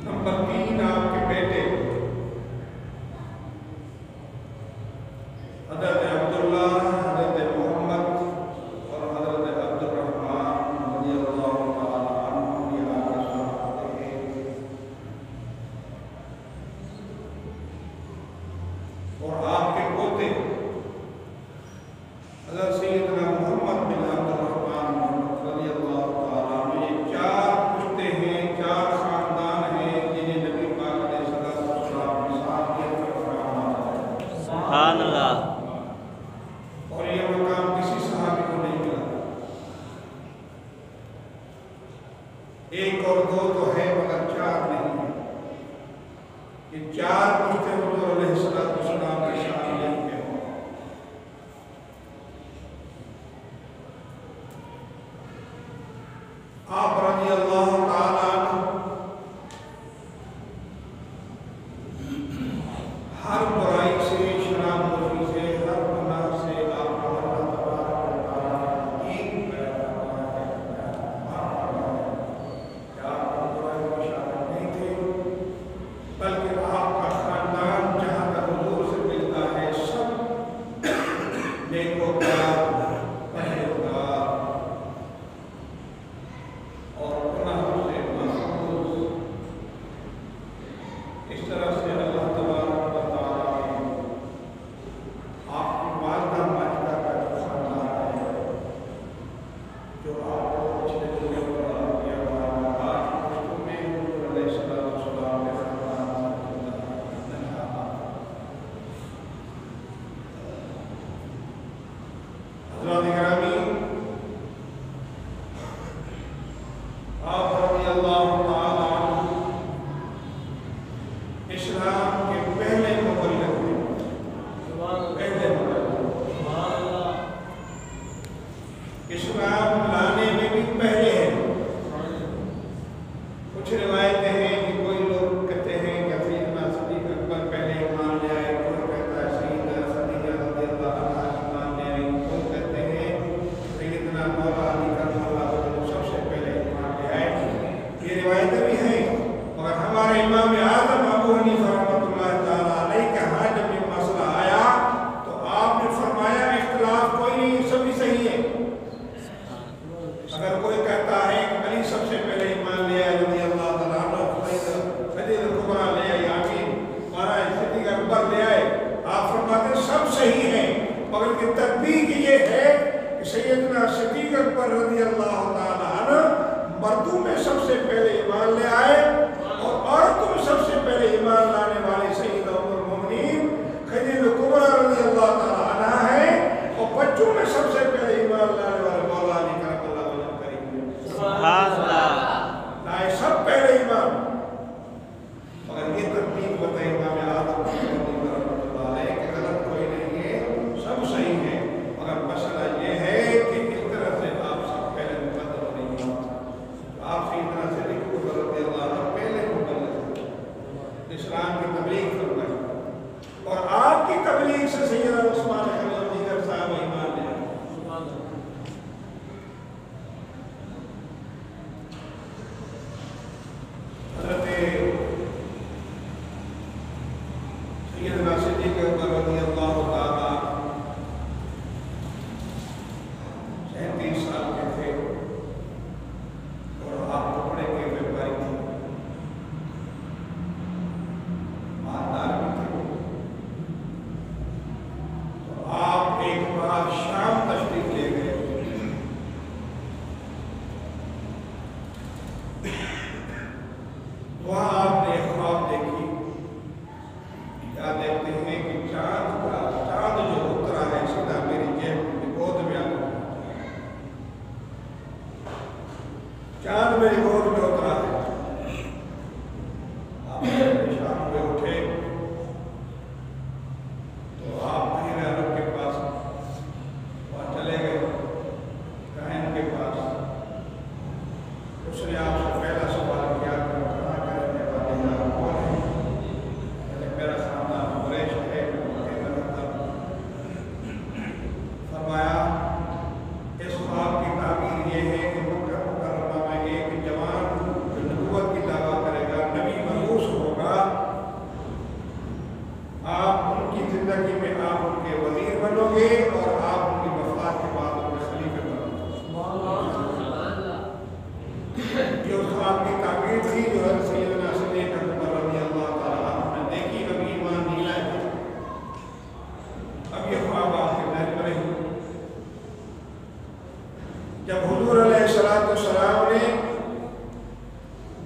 No. حضرت سیدنا محمد بن عبد الرحمن رضی اللہ تعالیٰ عنہ، یہ 4 پشتے ہیں، 4 خاندان ہیں جنہیں نبی پاک علیہ السلام نے ساتھ دیا۔ سبحان اللہ۔ اور یہ مقام کسی صحابی کو نہیں ملا، 1 اور 2 تو ہے مگر 4 نہیں ہے۔ یہ 4 پشتے حضور علیہ السلام کے شامل کے ہوں۔ آپ رضی اللہ تعالیٰ عنہ ہر برائی سے، شراب نوشی سے، ہر گناہ سے آپ کو اللہ تبارک و تعالیٰ نے دین پیدا فرمایا ہے۔ کہ آپ برائی میں شامل نہیں تھے، بلکہ آپ کا خاندان جہاں تک حضور سے ملتا ہے سب نیکوکار، پرہیزگار اور گناہوں سے محفوظ۔ اس طرح سے اللہ تبارک و تعالیٰ نے آپ کی والدہ ماجدہ کا جو خاندان ہے، جو آپ کو پچھلے دنوں پر اللہ کیا ہوا آج پشتوں میں حضور علیہ السلام کے خاندان سے حضرات گرامی، آپ رضی اللہ تعالیٰ عنہ اسلام کے پہلے مبلغ ہیں، پہلے مبلغ، اسلام لانے میں بھی پہلے ہیں۔ کچھ روایتیں ہیں کہ کوئی لوگ کہتے ہیں کہ سیدنا صدیق اکبر پہلے ایمان لے آئے، کوئی کہتا ہے سیدنا خدیجہ رضی اللہ عنہا ایمان لے آئی، کوئی کہتے ہیں سیدنا مولا علی کرم اللہ وجہہ سب سے پہلے ایمان لے آئے۔ یہ روایتیں بھی ہیں، مگر ہمارے امام اعظم ابو حنیفہ رحمۃ اللہ تعالیٰ علیہ کے ہاں جب یہ مسئلہ آیا تو آپ نے فرمایا اختلاف کوئی نہیں، سبھی صحیح ہے۔ اگر کوئی کہتا ہے کہ علی سب سے پہلے ایمان لے آئے رضی اللہ تعالیٰ عنہ، خدیجہ کبریٰ لے آئی، آمین، ہمارا صدیق اکبر لے آئے، آپ فرماتے ہیں سب صحیح ہیں، مگر کہ تطبیق یہ ہے کہ سیدنا صدیق اکبر رضی اللہ تعالیٰ عنہ مردوں میں سب سے پہلے ایمان لے آئے، اور عورتوں میں سب سے پہلے ایمان لانے والی سیدہ ام المومنین خدیجہ کبریٰ رضی اللہ تعالیٰ عنہا ہے، اور بچوں میں سب سے پہلے ایمان لانے والے مولا علی کرم اللہ وجہہ کریم ہے۔ سبحان اللہ۔ لائے سب پہلے ایمان، مگر یہ ترتیب بتائی امام اعظم رحمۃ اللہ علیہ کہ غلط کوئی نہیں ہے، سب صحیح ہے، مگر مسئلہ یہ ہے کہ اس طرح سے آپ سب پہلے مقدم نہیں ہیں۔ آپ سیدنا صدیق اکبر رضی اللہ عنہ پہلے مقدم اسلام کی تبلیغ فرمائی، اور آپ کی تبلیغ سے سیدنا عثمان غنی اور دیگر صاحب ایمان لے آئے۔ جب حضور علیہ السلام نے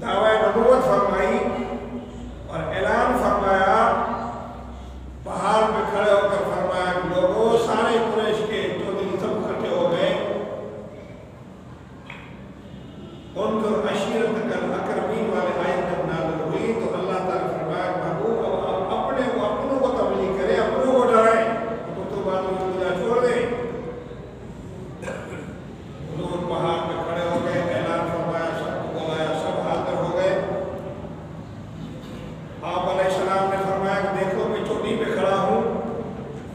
دعوی نبوت فرمائی اور اعلان فرمایا، پہاڑ پہ کھڑے ہو کر فرمایا کہ لوگوں، سارے قریش کے چودھری سب اکٹھے ہو گئے، انظر عشیرتک الاقربین والے آیت جب نازل ہوئی تو اللہ تعالیٰ فرمایا کہ محبوب اب اپنوں کو تبلیغ کریں، اپنوں کو ڈرائیں، تو باتوں کی وجہ چھوڑ دیں۔ حضور پہاڑ پہ کھڑے ہو گئے، اعلان فرمایا، سب کو بلایا، سب حاضر ہو گئے۔ آپ علیہ السلام نے فرمایا کہ دیکھو میں چوٹی پہ کھڑا ہوں،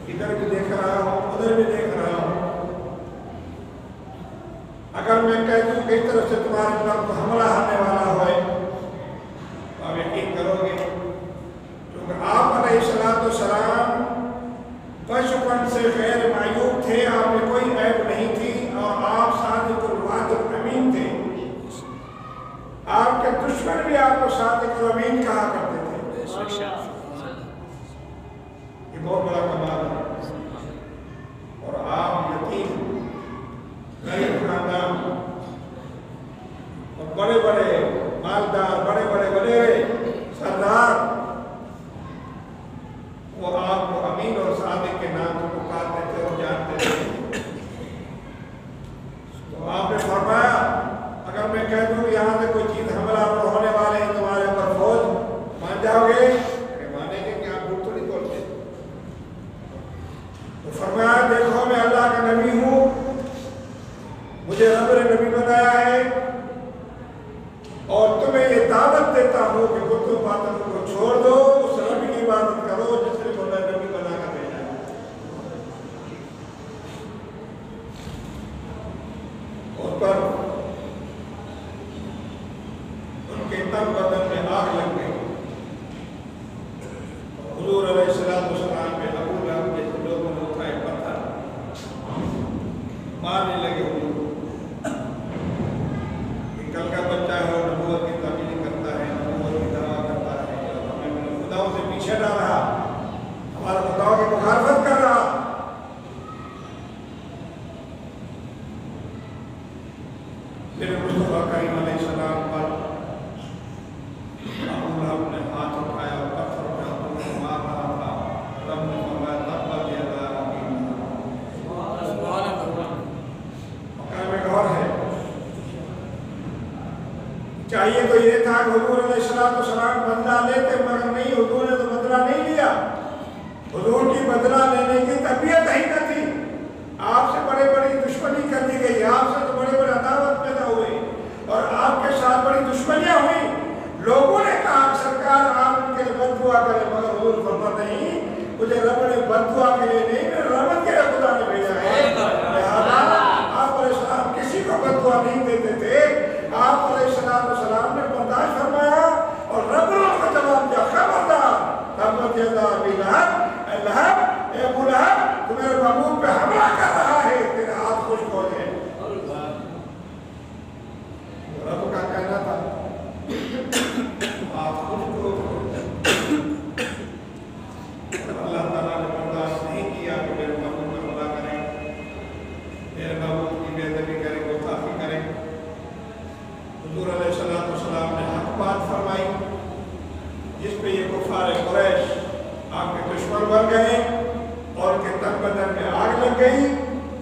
ادھر بھی دیکھ رہا ہوں، ادھر بھی دیکھ رہا ہوں، اگر میں کہہ دوں کہ اس طرف سے تمہارے پر کو حملہ آنے والا ہوئے تو آپ یقین کرو گے، کیونکہ آپ علیہ السلام بچپن سے غیر معیوب تھے، آپ میں کوئی عیب نہیں تھی، اور آپ صادق الوعد امین تھے۔ آپ کے دشمن بھی آپ کو صادق الامین کہا کرتے تھے۔ یہ بہت بڑا کمال ہے، اور آپ یتیم غریب خاندان اور بڑے بڑے مالدار، بڑے بڑے وڈیرے سردار، وہ آپ کو امین اور صادق کے نام سے پکارتے تھے اور جانتے تھے۔ تو آپ نے فرمایا اگر میں کہہ دوں کہ یہاں سے کوئی چیز حملہ ہونے والے ہیں تمہارے اوپر، فوج مان جاؤ گے؟ مانیں گے کہ آپ جھوٹ تو نہیں بولتے؟ تو فرمایا دیکھو میں اللہ کا نبی ہوں، مجھے رب نے نبی بنایا ہے، اور تمہیں یہ دعوت دیتا ہوں کہ بتوں باطل کو چھوڑ دو، اس رب کی عبادت کرو جس نے تمہیں نبی بنا کر بھیجا ہے۔ اس پر ان کے تن بدن میں آگ لگ گئی۔ حضور علیہ السلام پہ ابو لہب جیسے لوگوں نے اٹھائے پتھر مارنے لگے حضور، کل کا بچہ ہے اور نبوت کی تبلیغ کرتا ہے، نبوت کی دعویٰ کرتا ہے، اور ہمیں خداؤں سے پیچھے ڈال رہا، ہمارا خداؤں کی مخالفت کر رہا۔ پھر مصطفیٰ کریم علیہ السلام پر ابو لہب نے ہاتھ اٹھایا اور پتھر اٹھا حضور کو مار رہا تھا۔ رب نے فرمایا تبت یدا ابی لہب۔ مقام غور ہے، چاہیے تو یہ تھا کہ حضور علیہ السلام بدلہ لیتے، مگر نہیں، حضور نے تو بدلہ نہیں لیا۔ حضور کی بدلہ لینے کی طبیعت ہی نہ تھی۔ آپ سے بڑے بڑی دشمنی کر دی گئی، آپ سے تو بڑے بڑے عداوت پیدا ہوئی، اور آپ کے ساتھ بڑی دشمنیاں ہوئی۔ لوگوں نے کہا سرکار آپ ان کے لیے بد دعا کریں، مگر حضور فرماتے نہیں، مجھے رب نے بد دعا کے لیے نہیں، میرے رحمت کے لیے خدا نے بھیجا ہے۔ لہٰذا آپ علیہ السلام کسی کو بد دعا نہیں دیتے تھے۔ آپ علیہ السلام نے برداشت فرمایا، اور رب نے ان کو جواب دیا، خبردار تبت یدا ابی لہب، اے لہب، اے ابو لہب، تو میرے محبوب پہ حملہ کر رہا ہے، تیرے ہاتھ خشک ہو جائیں۔ رب کا کہنا تھا آپ خشک ہو، اللہ تعالیٰ نے برداشت نہیں کیا کہ میرے محبوب پہ حملہ کریں، میرے محبوب کی بے ادبی کریں، گستاخی کریں۔ حضور علیہ السلام نے حق بات فرمائی، جس پہ یہ کفار قریش آپ کے دشمن بن گئے اور کے تن بدن میں آگ لگ گئی۔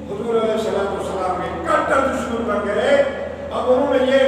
حضور علیہ السلام کے کٹر دشمن بن گئے۔ اب انہوں نے یہ